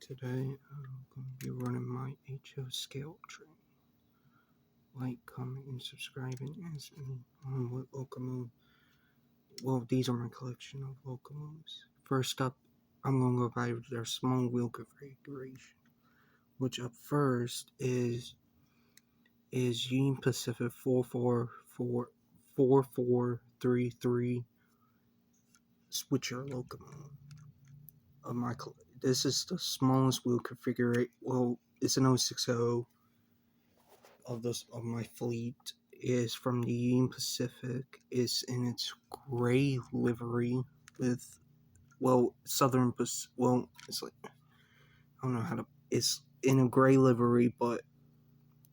Today I'm going to be running my HO scale train. Like, comment, and subscribe, and ask me on what locomotive. Well, these are my collection of locomotives. First up, I'm going to go by their small wheel configuration, which up first is Union Pacific 4433 switcher locomotive. This is the smallest wheel configuration. Well, it's an 060 of my fleet. Is from the Union Pacific. It's in its gray livery with Southern Pacific. Well, it's like, I don't know how to. It's in a gray livery, but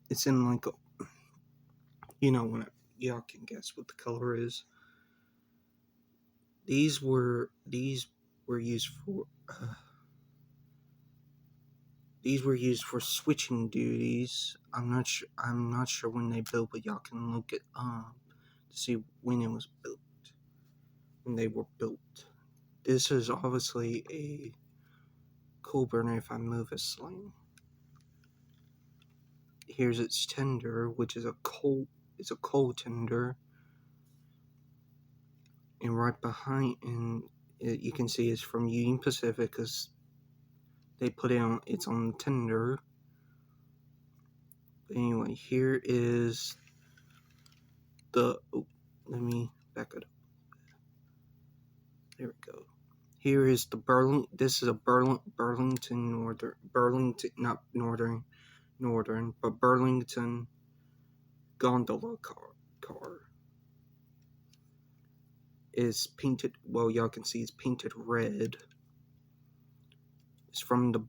it's in like a. Y'all can guess what the color is. These were used for. These were used for switching duties. I'm not sure when they built, but y'all can look it up to see when it was built. When they were built. This is obviously a coal burner if I move it slightly. Here's its tender, which is a coal tender. And right behind, you can see it's from Union Pacific because they put it on. It's on the tender. But anyway, here is the. Let me back it up. There we go. Here is the This is a Burlington Northern. Burlington, not Northern, but Burlington gondola car. Is painted. Well, y'all can see it's painted red. It's from the.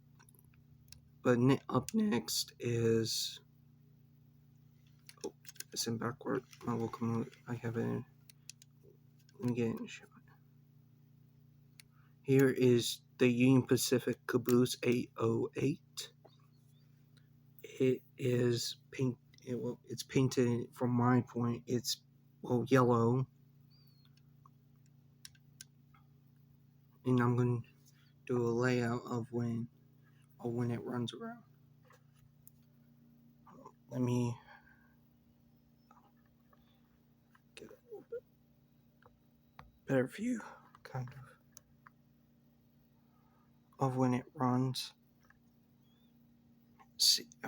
But up next is. Oh, it's in backward. My locomotive. I have it in. Let me get in the shot. Here is the Union Pacific Caboose 808. It is it's painted from my point. It's yellow. And I'm going to do a layout of when it runs around. Let me get a little bit better view, kind of when it runs.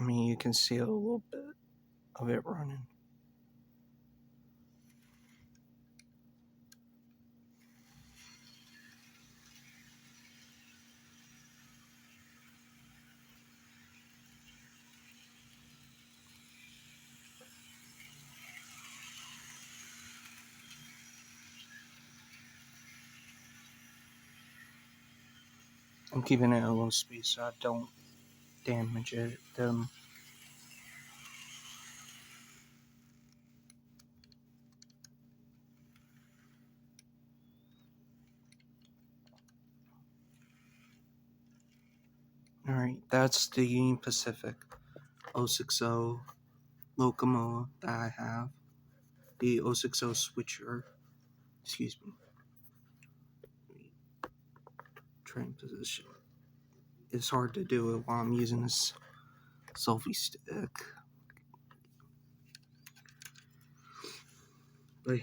You can see a little bit of it running. I'm keeping it at a low speed so I don't damage them. Alright, that's the Union Pacific 060 locomotive that I have. The 060 switcher. Excuse me. Train position. It's hard to do it while I'm using this selfie stick. But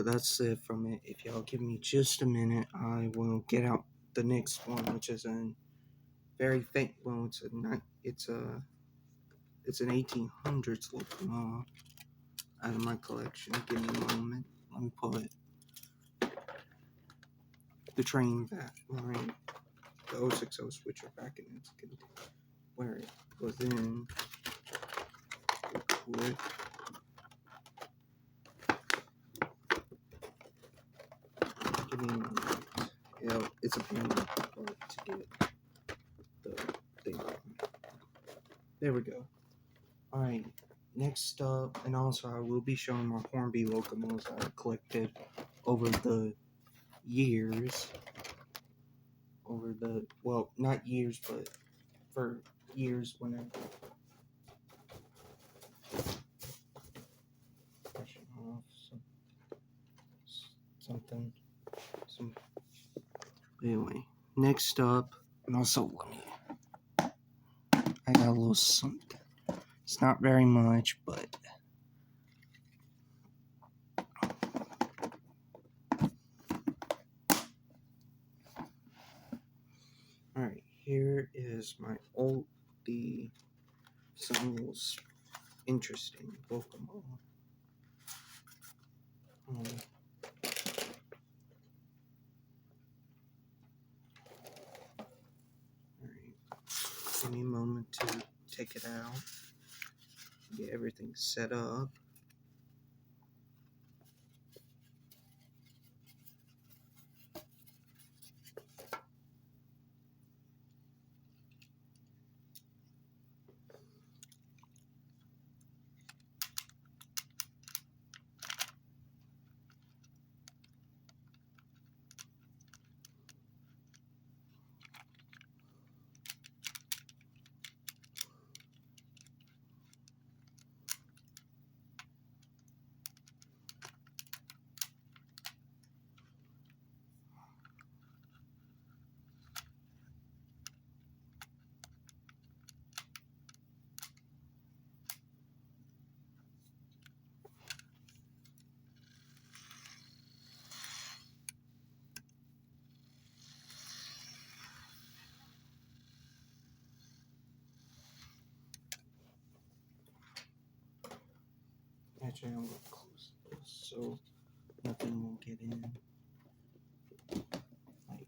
that's it from it. If y'all give me just a minute, I will get out the next one, which is a very faint. Well, it's an 1800s locomotive out of my collection. Give me a moment. Let me pull it. The train back, right? The 060 switcher back in its container, where it was in. Pull it. Give me a moment. Yeah, it's a pain to get the thing on. There we go. Alright, next up, and also I will be showing my Hornby locomotives that I collected over the years. Not years, but for years whenever. Brushing off something. Anyway, next up, and also let me I got a little something. It's not very much, but alright, here is my some most interesting Pokemon. Alright, give me a moment to take it out, get everything set up. Actually, I'm gonna close this so nothing will get in. Like,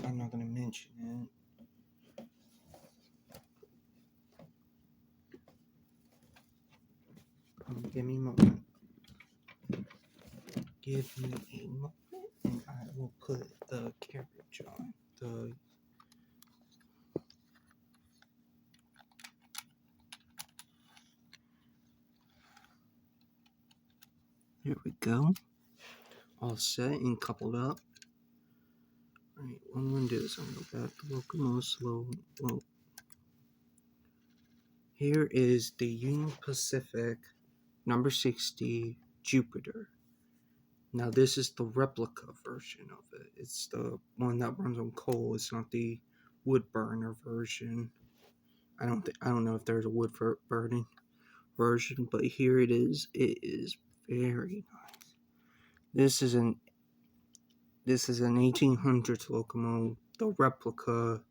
I'm not gonna mention it. Give me a moment. Give me a moment, and I will put the carriage on. Here we go. All set and coupled up. Alright, what I'm gonna do is I'm gonna go back to locomotive slow. Here is the Union Pacific number 60 Jupiter. Now this is the replica version of it. It's the one that runs on coal. It's not the wood burner version. I don't know if there's a wood burning version, but here it is. It is very nice. This is an 1800s locomotive. The replica,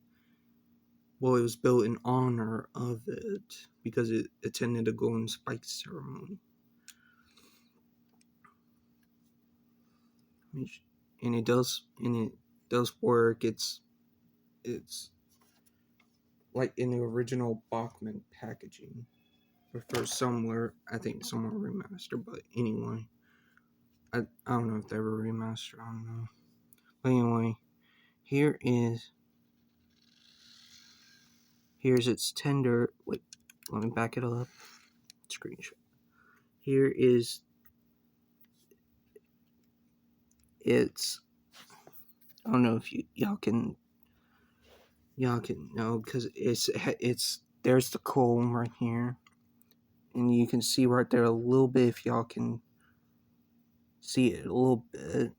well, it was built in honor of it because it attended a golden spike ceremony. And it does work. It's like in the original Bachmann packaging. For somewhere, I think somewhere remastered, but anyway. I don't know if they were remastered, I don't know. But anyway, here's its tender. Wait, let me back it up. Screenshot. Here is its. I don't know if y'all can know because it's there's the coal right here, and you can see right there a little bit if y'all can see it a little bit,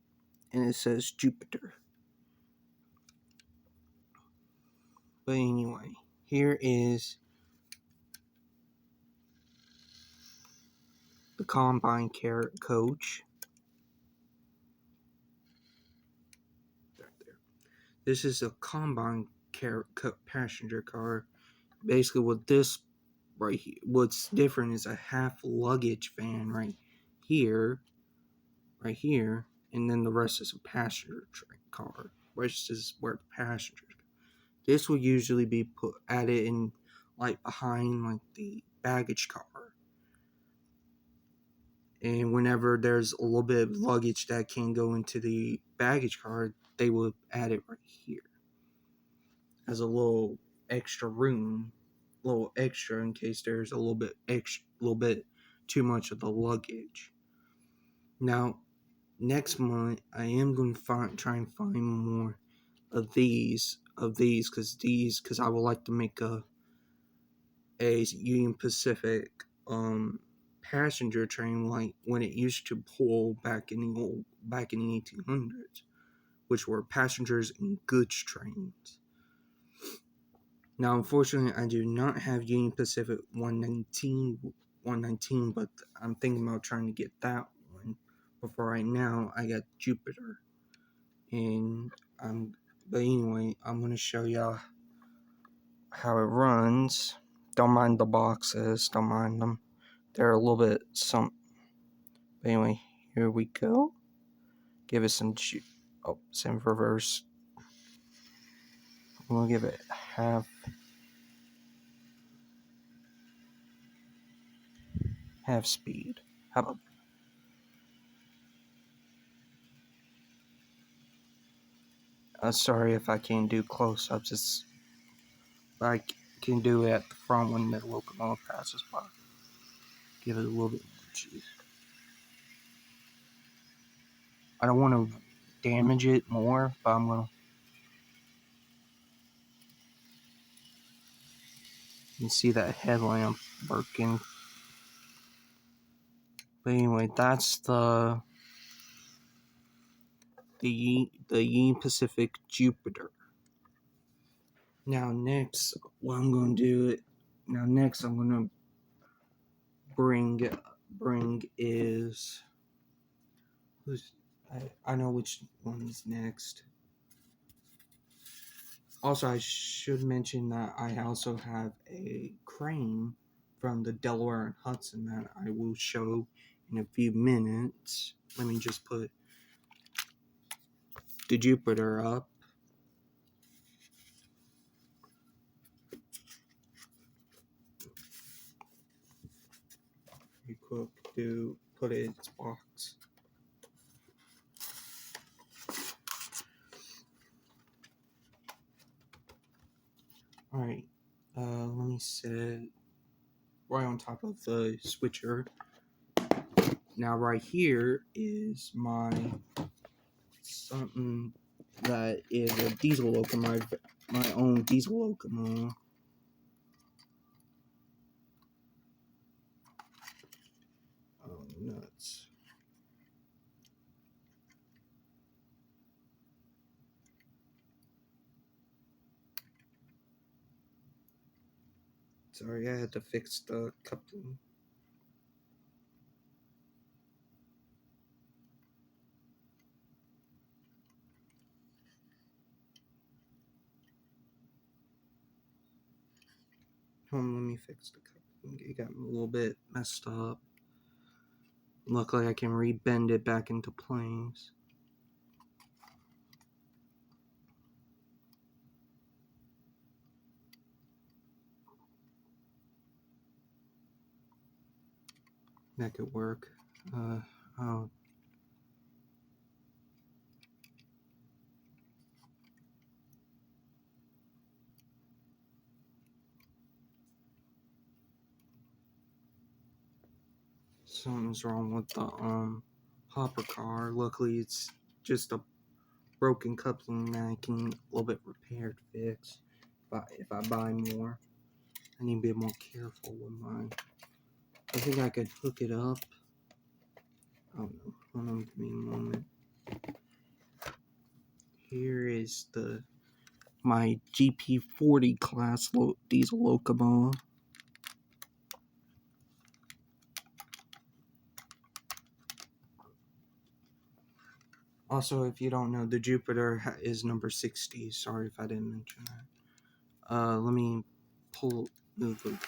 and it says Jupiter. But anyway, here is the combine coach. This is a combine passenger car. Basically, what this right here, what's different is a half luggage van right here, and then the rest is a passenger car. Which is where the passengers. This will usually be added in like behind like the baggage car. And whenever there's a little bit of luggage that can go into the baggage car, they will add it right here as a little extra room, little extra in case there's a little bit too much of the luggage. Now, next month I am going to try and find more of these because I would like to make a Union Pacific passenger train like when it used to pull back in the 1800s, which were passengers and goods trains. Now, unfortunately, I do not have Union Pacific 119, but I'm thinking about trying to get that one. But for right now, I got Jupiter. But anyway, I'm going to show y'all how it runs. Don't mind the boxes, don't mind them. They're a little bit But anyway, here we go. Give it some some reverse. We'll give it half speed. How about sorry if I can't do close-ups. I can do it at the front when the locomotive passes by. Give it a little bit more juice. I don't want to damage it more, but I'm going to. You see that headlamp working. But anyway, that's the Union Pacific Jupiter. Now next, what I'm going to do I'm going to bring is I know which one is next. Also, I should mention that I also have a crane from the Delaware and Hudson that I will show in a few minutes. Let me just put the Jupiter up. Pretty quick to put it in its box. Alright, let me set it right on top of the switcher. Now right here is my something that is a diesel locomotive, my own diesel locomotive. Oh, nuts. Sorry, I had to fix the coupling. Hold on, let me fix the coupling. It got a little bit messed up. Luckily, I can rebend it back into planes. That could work. Oh. Something's wrong with the hopper car. Luckily, it's just a broken coupling that I can a little bit repaired, fix. If I buy more, I need to be more careful with mine. I think I could hook it up. Oh no, hold on, give me a moment. Here is my GP40 class diesel locomotive. Also, if you don't know, the Jupiter is number 60. Sorry if I didn't mention that. Let me move the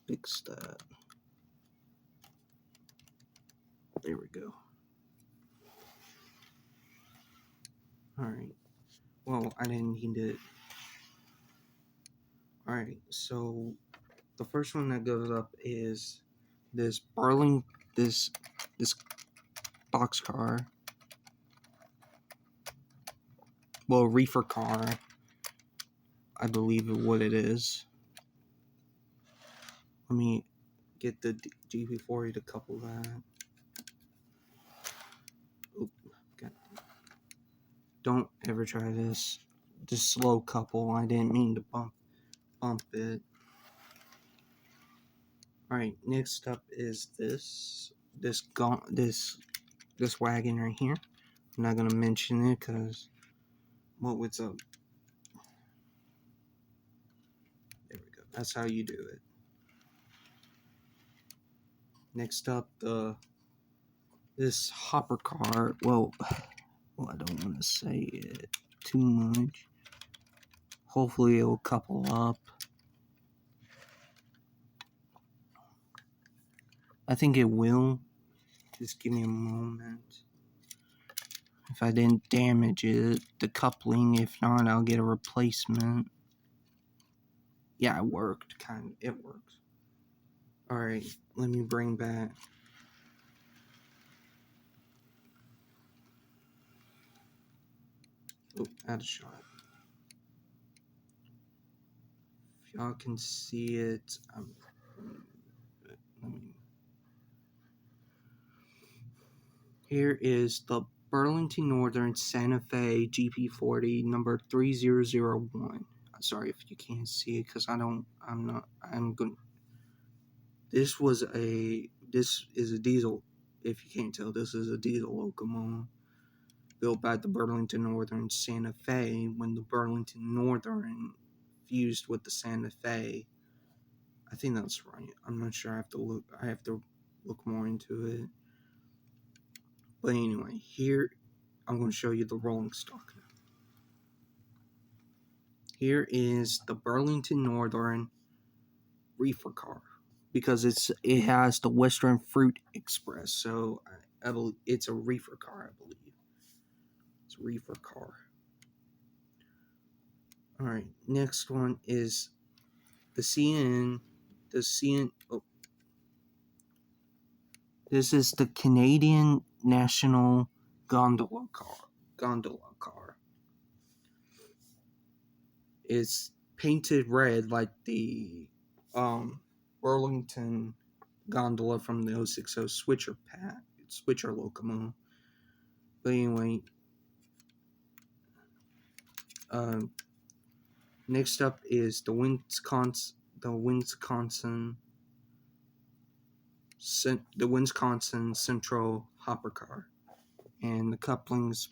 fix that. There we go. Alright. Well, I didn't need it. Alright, so the first one that goes up is this this boxcar. Well, reefer car, I believe is what it is. Let me get the GP40 to couple that. Oop, God. Don't ever try this. Just slow couple. I didn't mean to bump it. Alright, next up is this wagon right here. I'm not gonna mention it because what's up? That's how you do it. Next up, this hopper car. Well, I don't want to say it too much. Hopefully, it'll couple up. I think it will. Just give me a moment. If I didn't damage it, the coupling. If not, I'll get a replacement. Yeah, it worked. It works. Alright, let me bring back. Oh, out of shot. If y'all can see it, here is the Burlington Northern Santa Fe GP40 number 3001. Sorry if you can't see it because I'm going. This is a diesel. If you can't tell, this is a diesel locomotive built by the Burlington Northern Santa Fe when the Burlington Northern fused with the Santa Fe. I think that's right. I'm not sure. I have to look more into it. But anyway, here I'm going to show you the rolling stock. Here is the Burlington Northern reefer car because it has the Western Fruit Express. So I believe it's a reefer car. I believe it's a reefer car. All right, next one is the CN. Oh, this is the Canadian National Gondola car. It's painted red like the Burlington gondola from the 060 switcher locomotive. But anyway, next up is the Wisconsin Central hopper car, and the couplings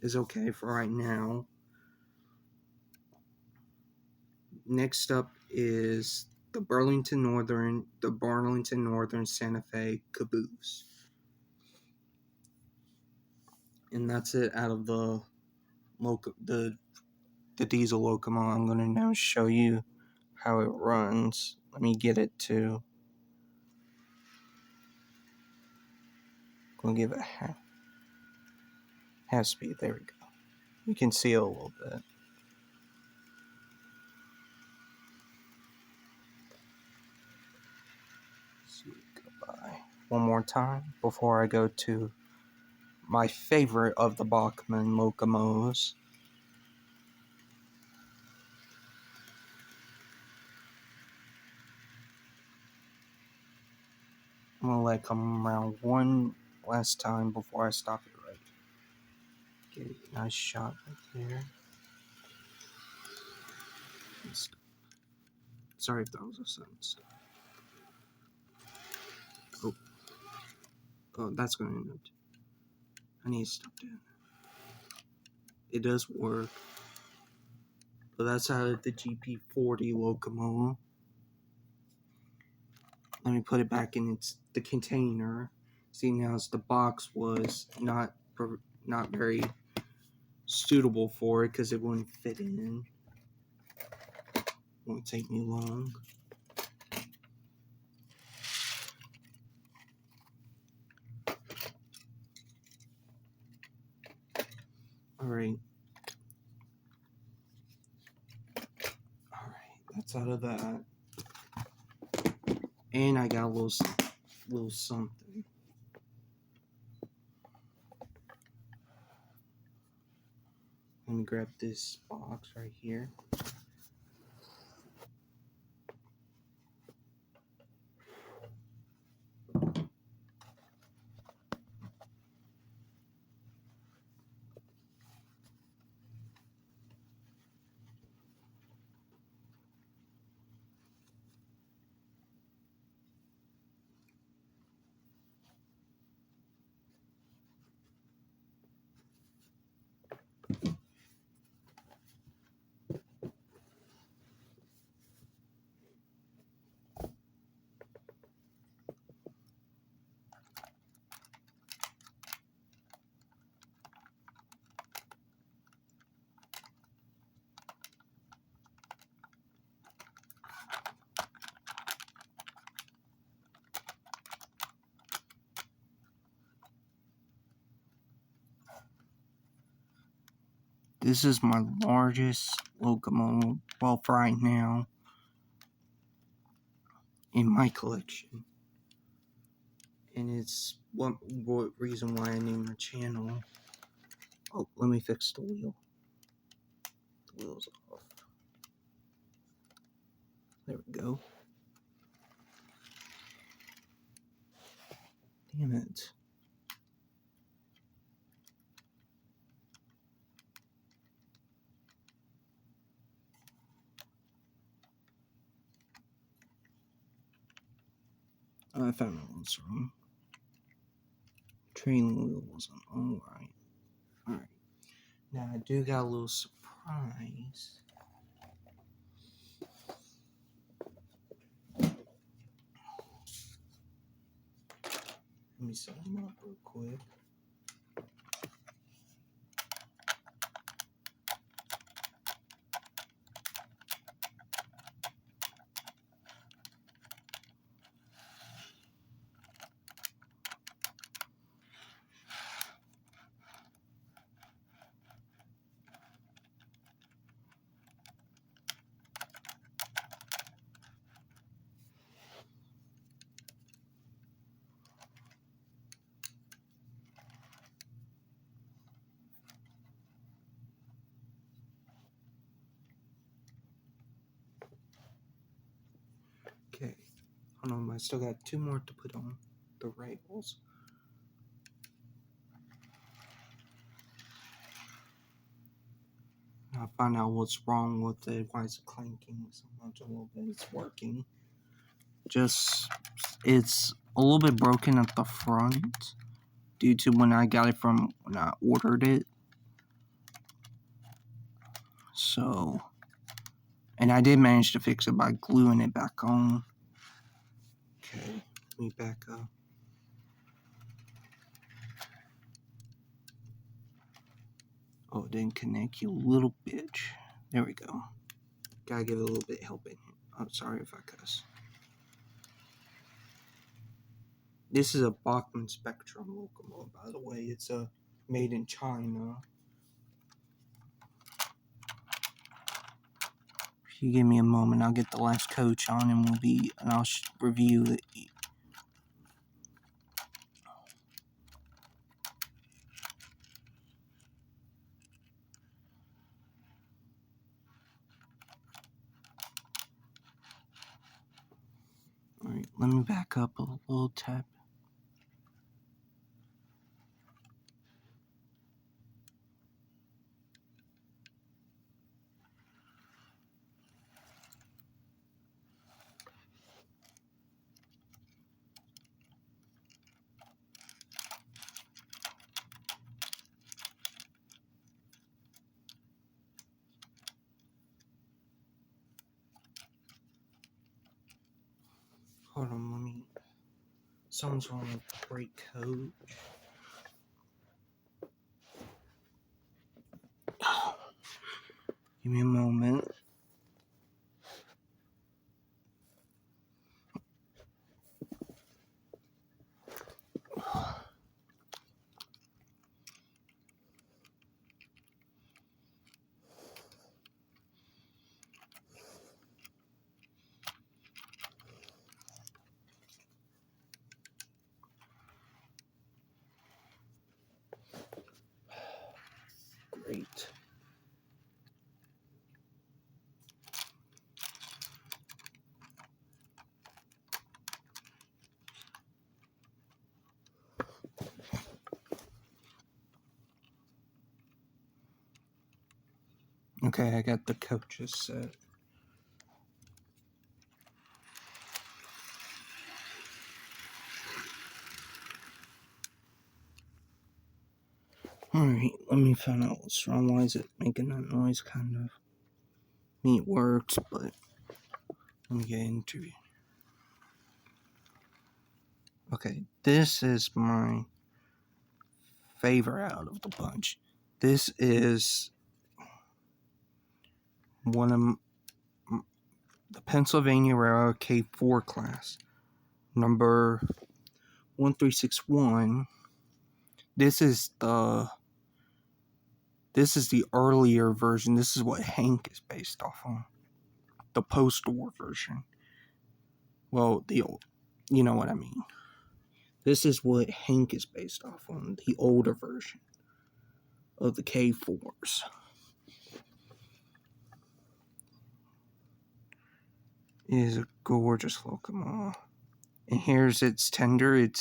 is okay for right now. Next up is the Burlington Northern Santa Fe caboose, and that's it out of the diesel locomotive. I'm going to now show you how it runs. Let me get it to. I'm going to give it half speed. There we go. You can see it a little bit. Goodbye. One more time before I go to my favorite of the Bachmann locomotives. I'm going to let come around one last time before I stop it right. Get a nice shot right there. Sorry if that was a sudden stop. Oh, that's going to end up. I need to stop doing that. It does work. But that's out of the GP40 locomotive. Let me put it back in the container. Seeing as the box was not very suitable for it because it wouldn't fit in. Won't take me long. Alright, that's out of that. And I got a little something. Let me grab this box right here. This is my largest locomotive, well, for right now, in my collection. And it's one reason why I named my channel. Oh, let me fix the wheel. The wheel's off. There we go. Damn it. I found out what's wrong. Trailing wheel wasn't alright. Alright. Now I do got a little surprise. Let me set them up real quick. Okay. Hold on, I still got 2 more to put on the rails. I found out what's wrong with it. Why is it clanking so much? A little bit. It's working. Just, it's a little bit broken at the front due to when I got it from when I ordered it. So, and I did manage to fix it by gluing it back on. Okay, let me back up. Oh, it didn't connect, you little bitch. There we go. Gotta give it a little bit of help in here. I'm sorry if I cuss. This is a Bachmann Spectrum locomotive, by the way. It's made in China. If you give me a moment, I'll get the last coach on and I'll review it. Alright, let me back up a little tad. Hold on, let me. Something's wrong with the brake coach. Give me a moment. Great. Okay, I got the coaches set. Alright, let me find out what's wrong. Why is it making that noise? Kind of. I mean, it works, but let me get into it. Okay, this is my favorite out of the bunch. This is one of the Pennsylvania Railroad K4 class, number 1361. This is the This is the earlier version. This is what Hank is based off on. The post-war version. Well, the old, you know what I mean. This is what Hank is based off on. The older version of the K4s. It is a gorgeous locomotive. And here's its tender. It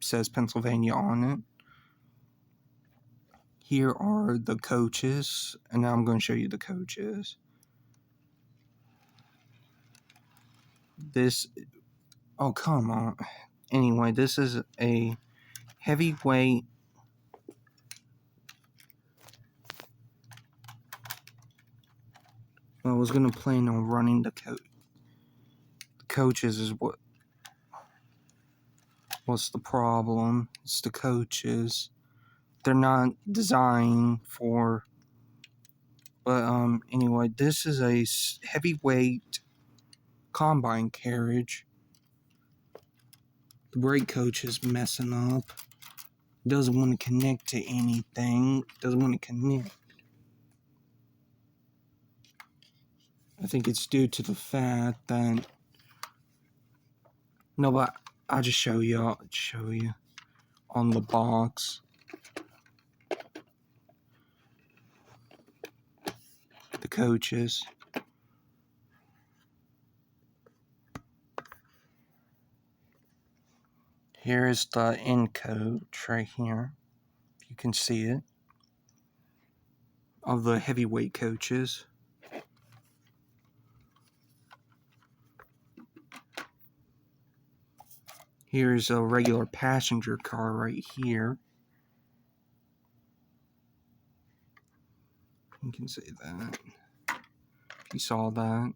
says Pennsylvania on it. Here are the coaches. And now I'm going to show you the coaches. This... Oh, come on. Anyway, this is a heavyweight... I was going to plan on running the coaches is what's the problem. It's the coaches. They're not designed for... But anyway, this is a heavyweight combine carriage. The brake coach is messing up. Doesn't want to connect to anything. Doesn't want to connect. I think it's due to the fact that... No, but I'll just show you. I'll show you on the box. The coaches. Here is the end coach right here. If you can see it. Of the heavyweight coaches. Here's a regular passenger car right here. You can see that. If you saw that.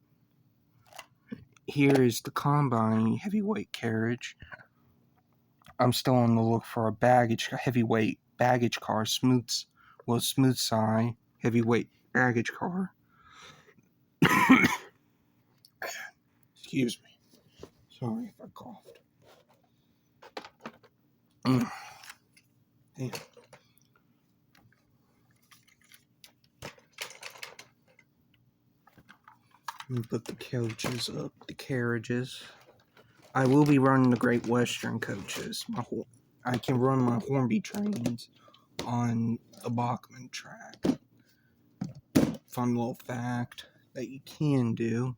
Here is the combine heavyweight carriage. I'm still on the look for a heavyweight baggage car, smooth side heavyweight baggage car. Excuse me. Sorry if I coughed. Damn. Let me put the coaches up, the carriages. I will be running the Great Western coaches. I can run my Hornby trains on the Bachmann track. Fun little fact that you can do.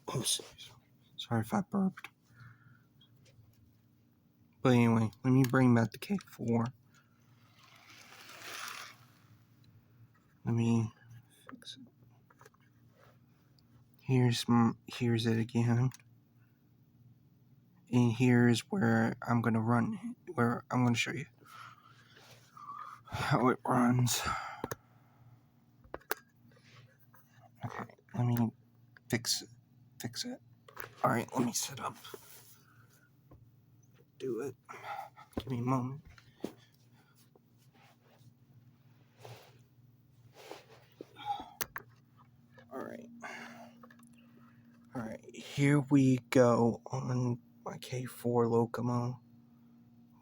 Oh, sorry if I burped. But anyway, let me bring back the K4. Let me fix it. Here's it again. And here's where I'm going to run, where I'm going to show you how it runs. Okay, let me fix it. Alright, let me set up. Do it. Give me a moment. Alright, here we go on my K4 locomotive.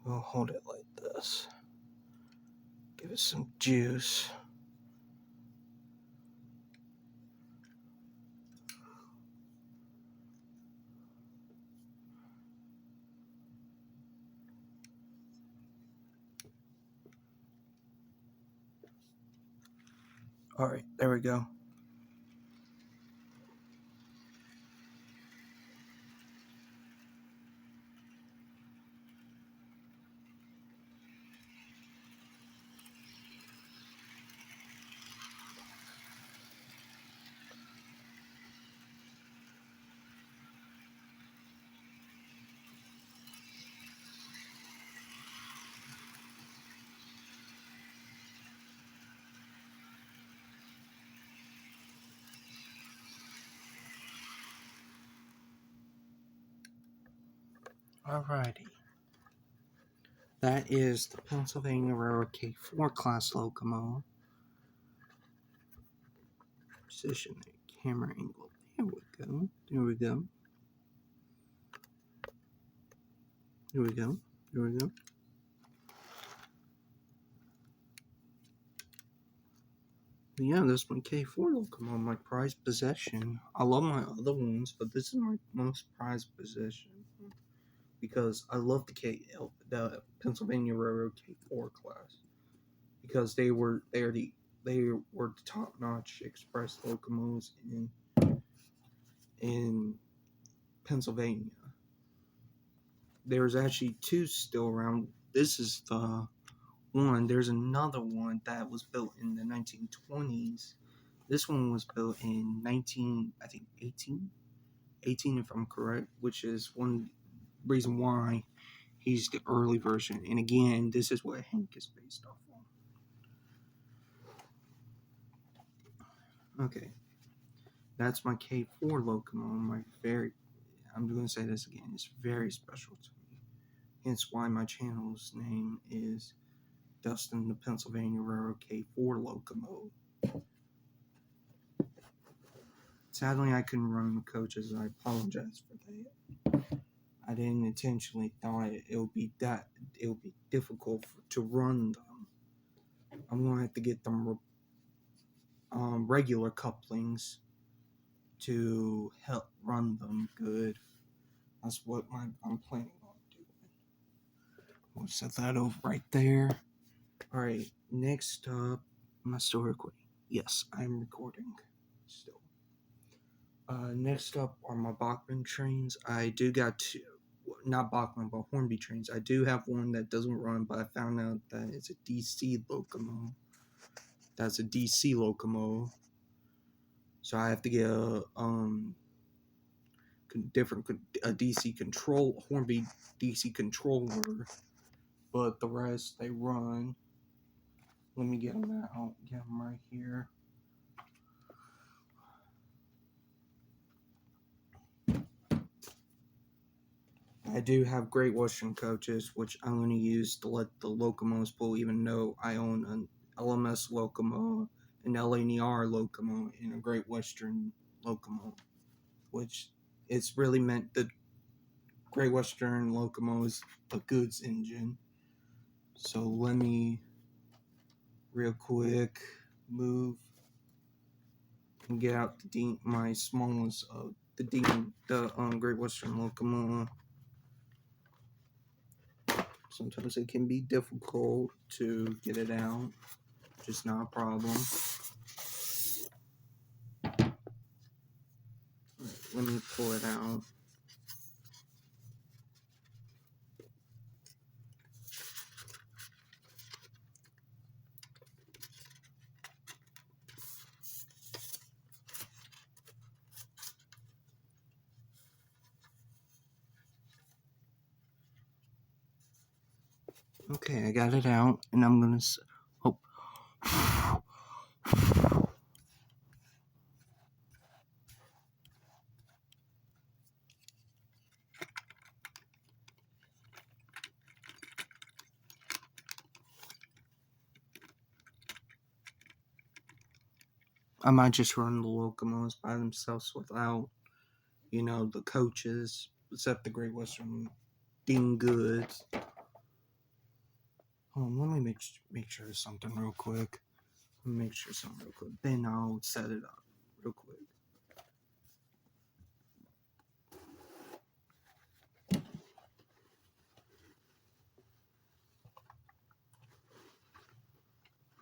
We'll hold it like this. Give it some juice. Alright, there we go. Alrighty. That is the Pennsylvania Railroad K4 class locomotive. Position the camera angle. There we go. There we go. There we go. There we go. Yeah, that's my K4 locomotive, my prized possession. I love my other ones, but this is my most prized possession because I love the Pennsylvania Railroad K4 class because they were the top-notch express locomotives in Pennsylvania. There's actually two still around. This is the one. There's another one that was built in the 1920s. This one was built in 18 if I'm correct, which is one reason why he's the early version. And again, this is what Hank is based off on. Okay, that's my K4 locomotive. I'm going to say this again, it's very special to me. Hence why my channel's name is Dustin the Pennsylvania Railroad K4 locomotive. Sadly, I couldn't run the coaches. I apologize for that. I didn't intentionally thought it would be difficult to run them. I'm gonna have to get them regular couplings to help run them good. That's what I'm planning on doing. We'll set that over right there. All right, next up, am I still recording? Yes, I'm recording still. Next up are my Bachmann trains. I do got two, not Bachmann, but Hornby trains. I do have one that doesn't run, but I found out that it's a DC locomotive. That's a DC locomotive. So I have to get a Hornby DC controller, but the rest they run. Let me get them out. Get them right here. I do have Great Western coaches, which I'm going to use to let the locomotives pull, even though I own an LMS locomotive, an LNER locomotive, and a Great Western locomotive, which it's really meant the Great Western locomotive is a goods engine. So let me real quick move and get out my smallest of the Great Western locomotive. Sometimes it can be difficult to get it out, just not a problem. Let me pull it out. Okay, I got it out, and I'm gonna. Oh. I might just run the locomotives by themselves without, the coaches, except the Great Western Ding Goods. Let me make sure of something real quick. Then I'll set it up real quick.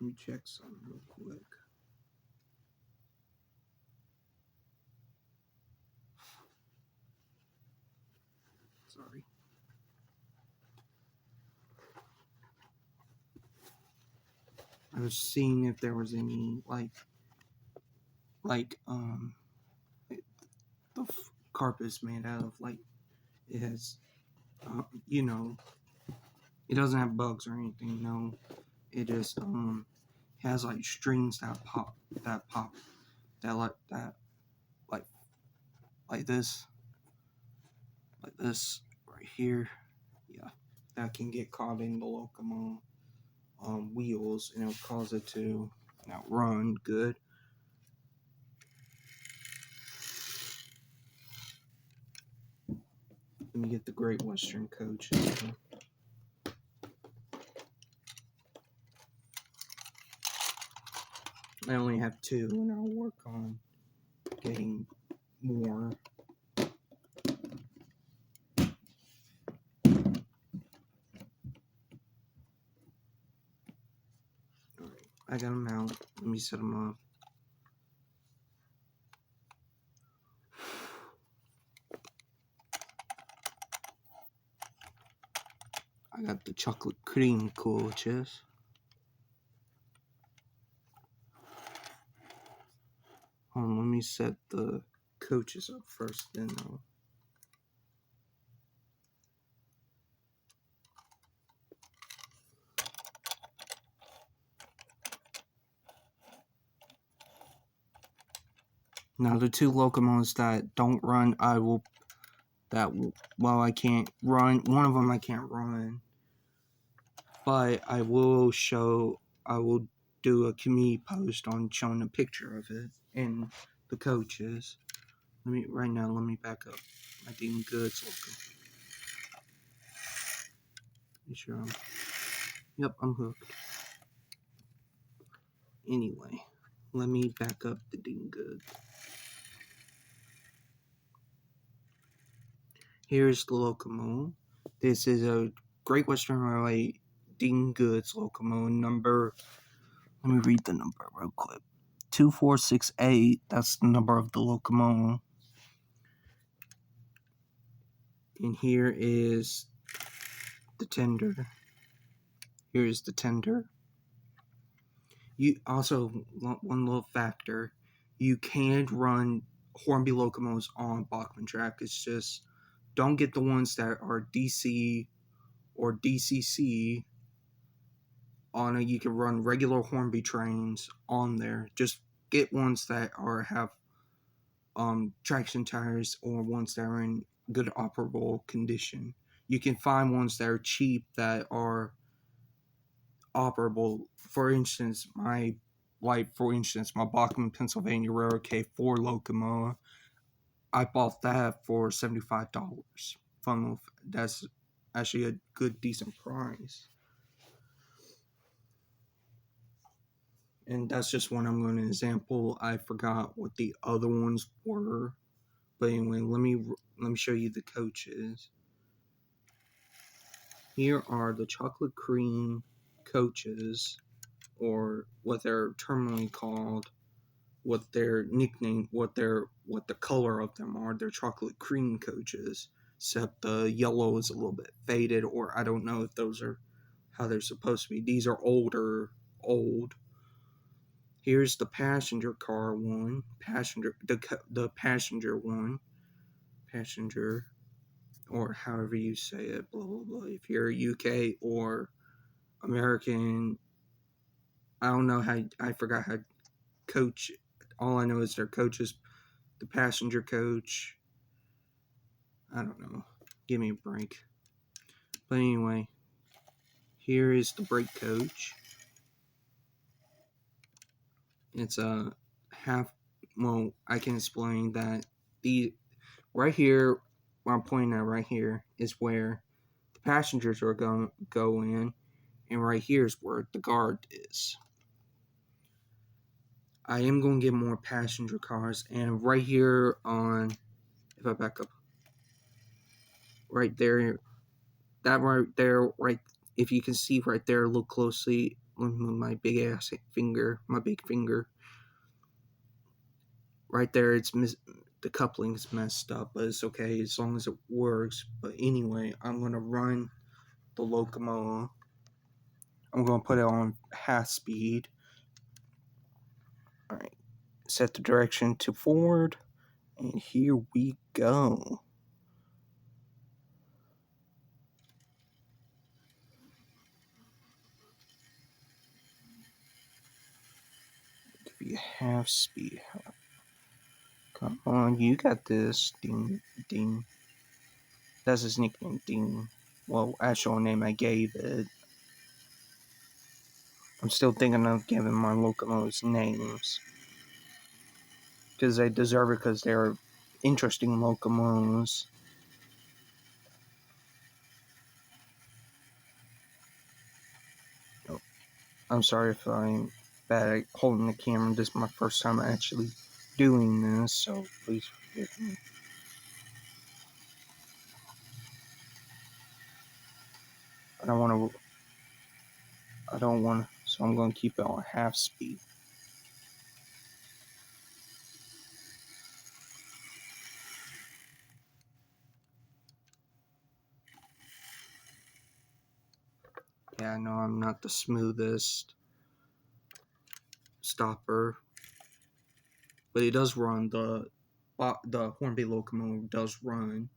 Let me check something real quick. Sorry. I was seeing if there was any the carpet is made out of it has, it doesn't have bugs or anything. No, it just has strings that pop that like this right here. Yeah, that can get caught in the locomotive wheels, and it'll cause it to not run good. Let me get the Great Western coach. I only have 2, and I'll work on getting more. Alright, I got them out. Let me set them up. I got the chocolate cream coaches. Let me set the coaches up first, then I'll... Now the 2 locomotives that don't run, I can't run. One of them I can't run. But I will do a community post on showing a picture of it and the coaches. Let me back up my Dean Goods logo. Make sure I'm hooked. Anyway, let me back up the Dean Goods. Here's the locomotive. This is a Great Western Railway Dean Goods locomotive number. Let me read the number real quick. 2468. That's the number of the locomotive. And here is the tender. Here's the tender. You also, one little factor, you can run Hornby locomotives on Bachmann track. It's just don't get the ones that are DC or DCC on it. You can run regular Hornby trains on there. Just get ones that have traction tires or ones that are in good operable condition. You can find ones that are cheap that are operable. For instance, my Bachmann, Pennsylvania Railroad K4 locomotive, I bought that for $75. That's actually a good, decent price. And that's just one I'm going to example. I forgot what the other ones were. But anyway, let me show you the coaches. Here are the chocolate cream coaches, or what they're terminally called, what their nickname, what the color of them are. They're chocolate cream coaches, except the yellow is a little bit faded, or I don't know if those are how they're supposed to be. These are old. Here's the passenger car one, the passenger one, or however you say it, blah blah blah. If you're UK or American, I don't know how. I forgot how coach. All I know is their coaches, the passenger coach. I don't know. Give me a break. But anyway, here is the brake coach. It's a half. Well, I can explain that right here, what I'm pointing at right here is where the passengers are going to go in, and right here is where the guard is. I am going to get more passenger cars, and right here if I back up, right there, if you can see right there, look closely, let me move my big finger, right there, the coupling's messed up, but it's okay as long as it works. But anyway, I'm going to run the locomotive. I'm going to put it on half speed. Alright, set the direction to forward, and here we go. Give you half speed. Come on, you got this, Dean. That's his nickname, Dean. Well, actual name I gave it. I'm still thinking of giving my locomotives names, because they deserve it, because they're interesting locomotives. Oh, I'm sorry if I'm bad at holding the camera. This is my first time actually doing this, so please forgive me. I don't want to, so I'm going to keep it on half speed. Yeah, I know I'm not the smoothest stopper, but it does run. The Hornby locomotive does run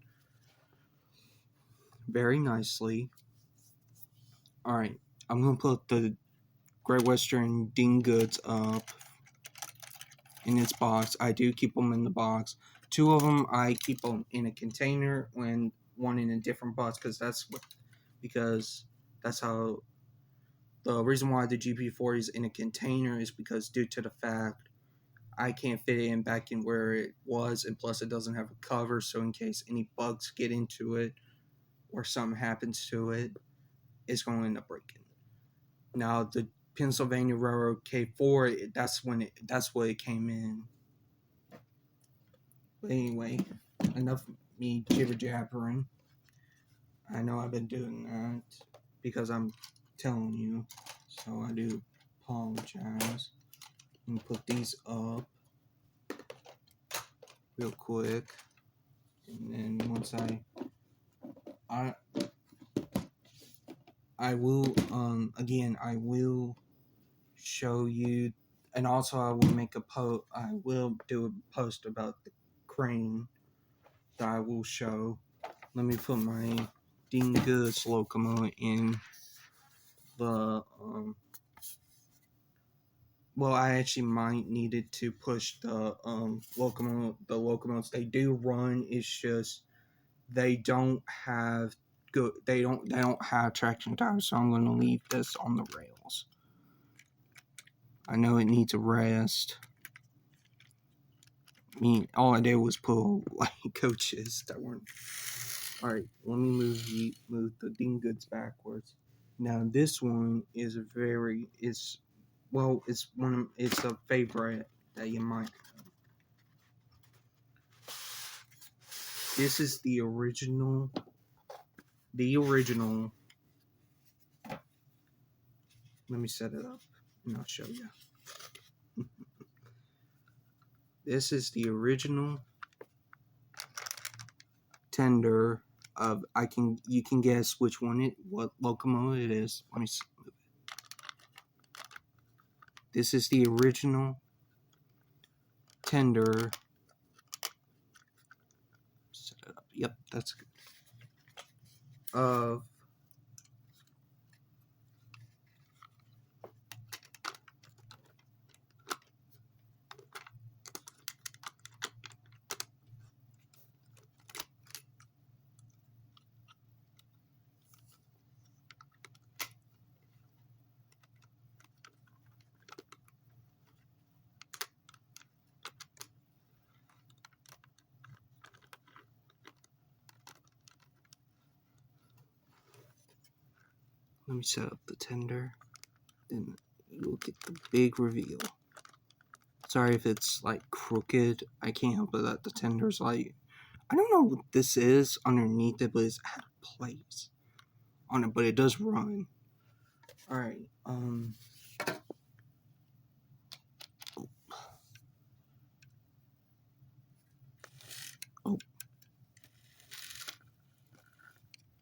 very nicely. Alright, I'm going to put the Great Western Ding Goods up in its box. I do keep them in the box. 2 of them, I keep them in a container, and 1 in a different box, because that's how. The reason why the GP4 is in a container is because due to the fact I can't fit it in back in where it was, and plus it doesn't have a cover, so in case any bugs get into it or something happens to it, it's going to end up breaking. Now the Pennsylvania Railroad K4, that's what it came in. But anyway, enough me jibber jabbering. I know I've been doing that because I'm telling you, so I do apologize. Let me put these up real quick, and then once I will again I will show you, and also I will make a I will do a post about the crane that I will show. Let me put my Ding Goods locomotive in the well, I actually might needed to push the locomotives. They do run, it's just they don't have they don't have traction tires, so I'm gonna leave this on the rails. I know it needs a rest. I mean, all I did was pull like coaches that weren't. Alright, let me move the Ding Goods backwards. Now this one is a favorite that you might have. This is the original. Let me set it up and I'll show you. This is the original tender of you can guess what locomotive it is. Let me see. This is the original tender. Set it up. Yep, that's good. Let me set up the tender, then you'll get the big reveal. Sorry if it's like crooked. I can't help it that the tender's like, I don't know what this is underneath it, but it's out of place on it, but it does run. Alright,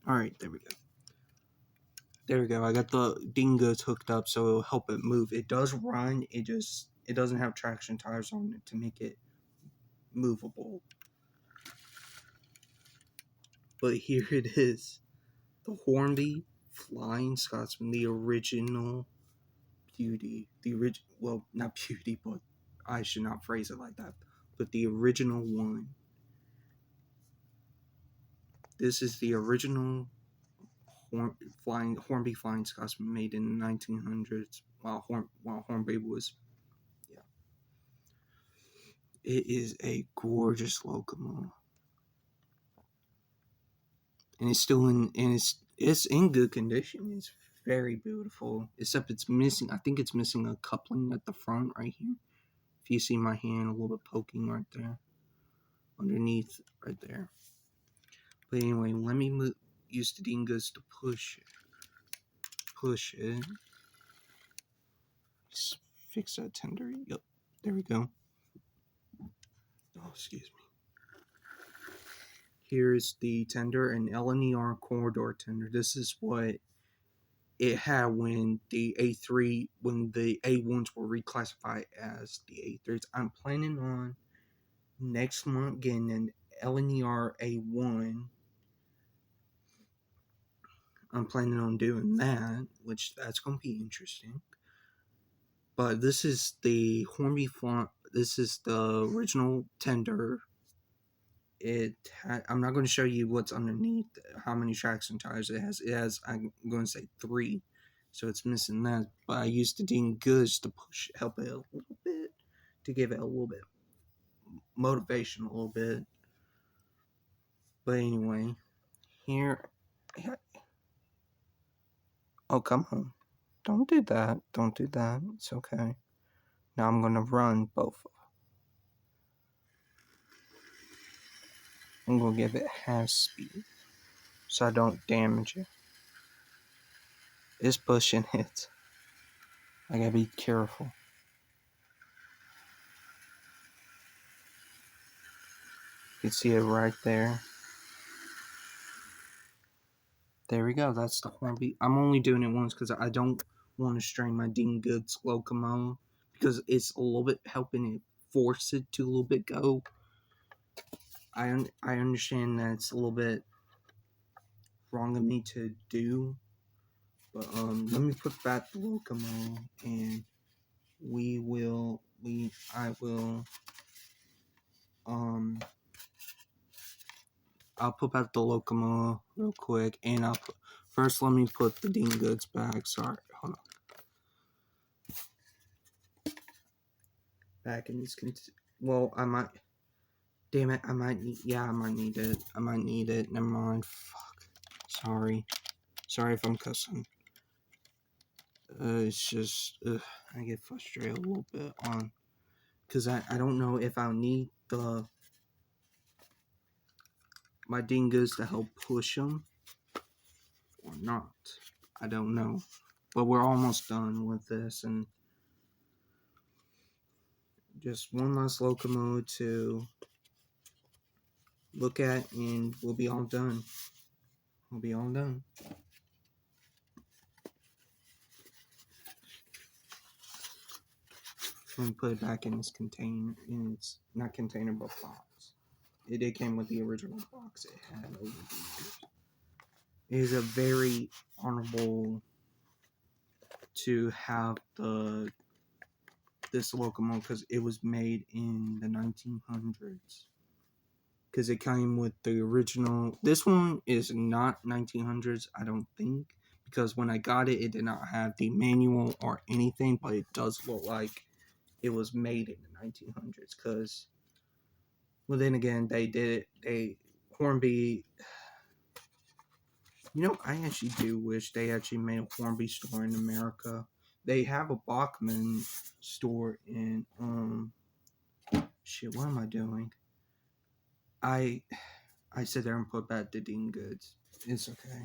Alright, there we go. There we go. I got the Ding Goods hooked up so it'll help it move. It does run, it doesn't have traction tires on it to make it movable. But here it is. The Hornby Flying Scotsman, the original beauty. Well, not beauty, but I should not phrase it like that. But the original one. This is the original Hornby Flying Scotsman made in the 1900s while Hornby was, yeah. It is a gorgeous locomotive. And it's still it's in good condition. It's very beautiful, except it's missing, I think it's missing a coupling at the front right here. If you see my hand a little bit poking right there, underneath right there. But anyway, let me use the dingas to push it. Just fix that tender. Yep, there we go. Oh, excuse me. Here's the tender, an LNER corridor tender. This is what it had when the A3, when the A1s were reclassified as the A3s. I'm planning on next month getting an LNER A1. I'm planning on doing that, which that's going to be interesting. But this is the Hornby font. This is the original tender. I'm not going to show you what's underneath, how many tracks and tires it has. It has, I'm going to say 3, so it's missing that. But I used the Dean Goods to help it a little bit, to give it a little bit motivation, a little bit. But anyway, here. Oh, come on! Don't do that. Don't do that. It's okay. Now I'm going to run both of them. I'm going to give it half speed so I don't damage it. It's pushing it. I gotta be careful. You can see it right there. There we go. That's the Hornby. I'm only doing it once because I don't want to strain my Dean Goods locomotive, because it's a little bit helping it force it to a little bit go. I understand that it's a little bit wrong of me to do, but let me put back the locomotive, and I'll put back the locomotive real quick, and first let me put the Dean Goods back. Sorry, hold on. Back in this, well, I might. Damn it, I might need. Yeah, I might need it. I might need it. Never mind. Fuck. Sorry if I'm cussing. It's just I get frustrated a little bit on, because I don't know if I'll need my dingas to help push them or not. I don't know, but we're almost done with this, and just one last locomotive to look at, and we'll be all done. We'll be all done. Let me put it back in its container, in its, not container, but box. It came with the original box it had over the years. It is a very honorable to have this locomotive, because it was made in the 1900s. Because it came with the original. This one is not 1900s, I don't think, because when I got it, it did not have the manual or anything, but it does look like it was made in the 1900s. Because, well, then again, they did it. Hornby. I actually do wish they actually made a Hornby store in America. They have a Bachmann store in shit. What am I doing? I sit there and put back the Dean Goods. It's okay.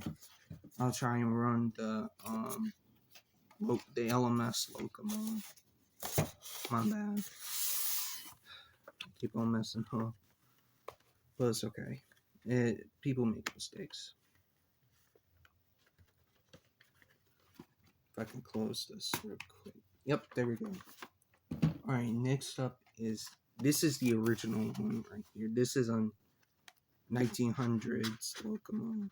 I'll try and run the LMS locomotive. My bad. Keep on messing up, but it's okay. People make mistakes. If I can close this real quick. Yep, there we go. Alright, next up is, this is the original one right here. This is a 1900s locomotive.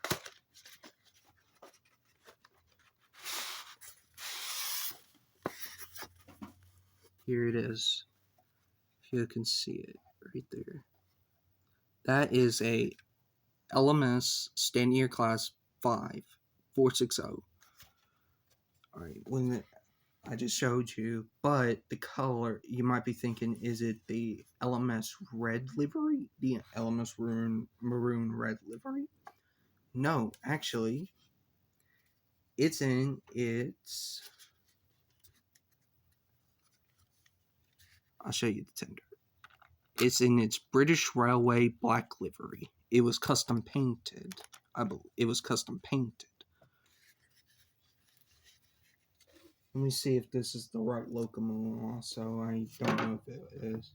Here it is. If you can see it right there. That is a LMS Standard Class 5 460. Alright, I just showed you, but the color, you might be thinking, is it the LMS red livery? The LMS maroon red livery? No, actually, it's in its... I'll show you the tender. It's in its British Railway black livery. It was custom painted. I believe it was custom painted. Let me see if this is the right locomotive also. I don't know if it is.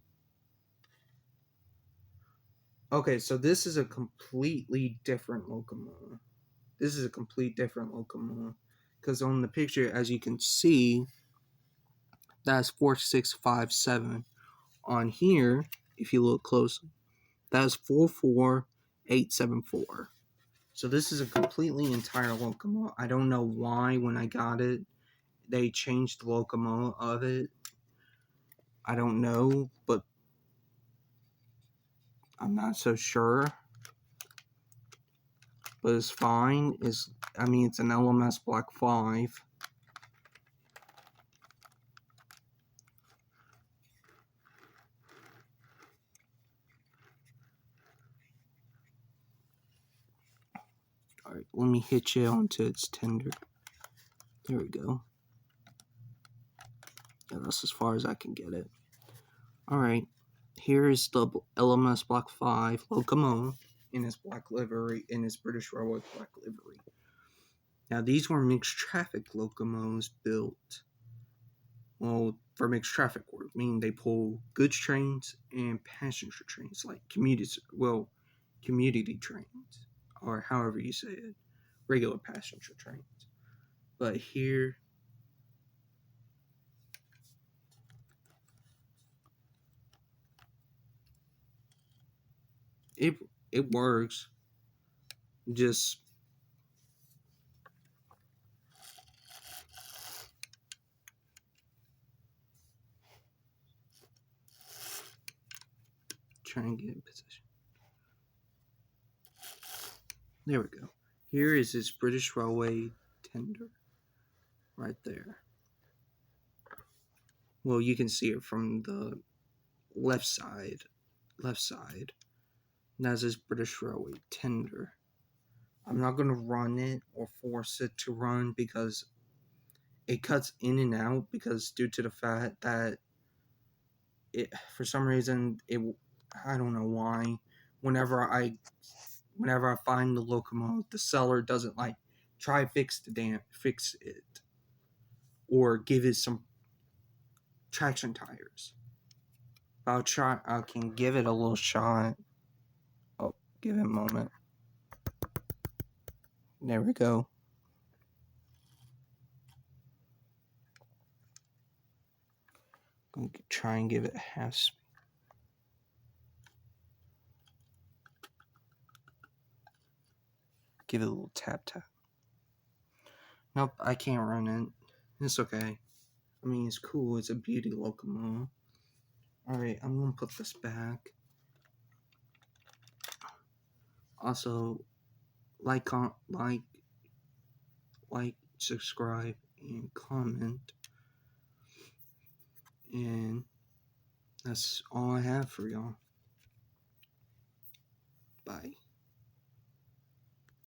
Okay, so this is a completely different locomotive. This is a complete different locomotive. Because on the picture, as you can see, that's 4657. On here, if you look closely, that's 44874. So this is a completely entire locomotive. I don't know why when I got it, they changed the locomotive of it. I don't know, but I'm not so sure. But it's fine. It's an LMS Black 5. Alright, let me hitch it onto its tender. There we go. Yeah, that's as far as I can get it. Alright, here is the LMS Black 5 locomotive in its black livery, in its British Railway black livery. Now, these were mixed traffic locomotives built, well, for mixed traffic work, meaning they pull goods trains and passenger trains, like community trains, or however you say it, regular passenger trains. But here, it works. Just try and get in position. There we go. Here is this British Railway tender, right there. Well, you can see it from the left side. That's this British Railway tender. I'm not going to run it or force it to run because it cuts in and out, because due to the fact that it, for some reason, I don't know why, whenever I find the locomotive, the seller doesn't try to fix it or give it some traction tires. I can give it a little shot. Oh, give it a moment. There we go. I'm going to try and give it half speed. Give it a little tap. Nope, I can't run it. It's okay. It's cool. It's a beauty locomotive. Alright, I'm going to put this back. Also, like, subscribe, and comment. And that's all I have for y'all. Bye.